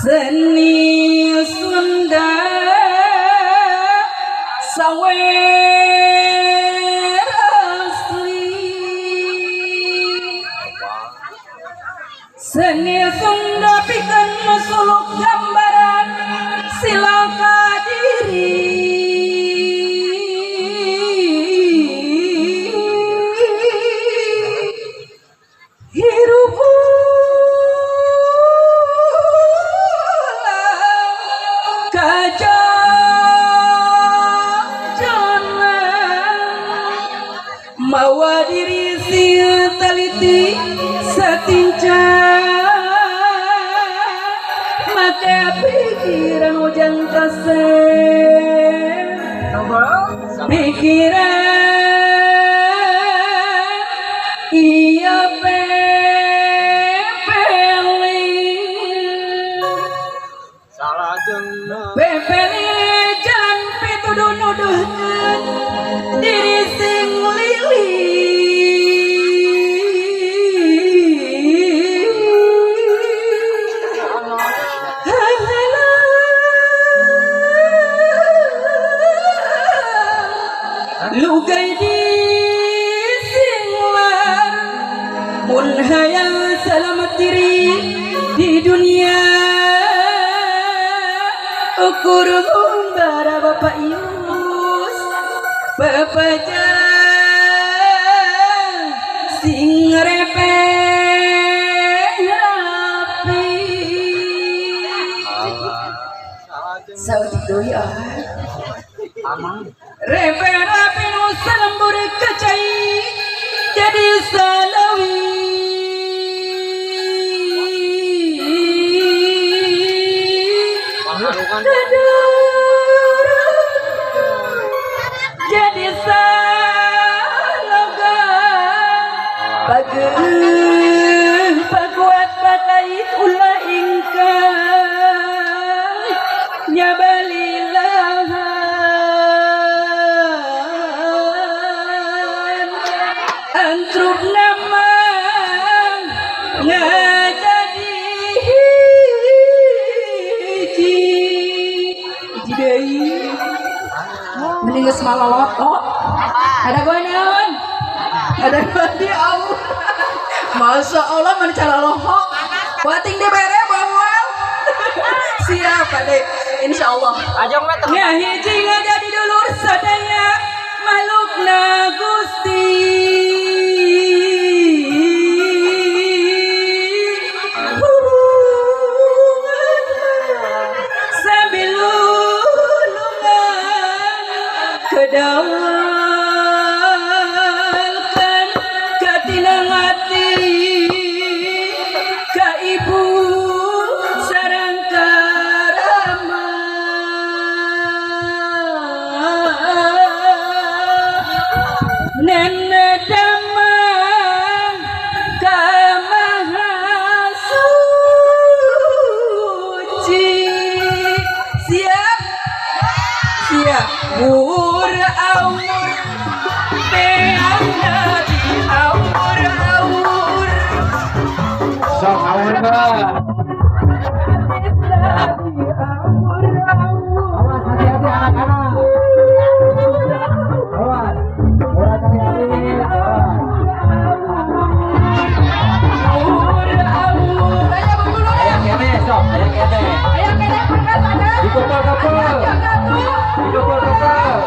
Seni Sunda sawer asli. Seni Sunda pikeun suluk gambaran silaka diri. Hirup mawa diri si taliti setinca maka pikiran ujang kasih pikiran iya pepeli jalan pituduh nuduhkeun diri sing lili. Lugai di singlar mun hayal selamat diri di dunia ukur gumbara Bapak Yus Bapak Jang sing repe rapi saudi doi repe rapi nu salembur kecai jadi salawi. Jadi saloga bageun pakuat patait ulah ingkang nyabalilahan antrup nama ngajadi hiji deui mending geus malolot kok ada gue naon ada gue di Allah masya Allah mencara lohok bating dibere bawal siapa deh insya Allah ya hiji ngajadi dulur sadaya malukna Gusti kedalkan katinang hati ka ibu sareng karama nene damang ka maha suci siap siap umur beang nabi umur sok awur awas hati-hati anak-anak awas orang hati-hati ayam kene sok ayam kene dikopel-kopel dikopel-kopel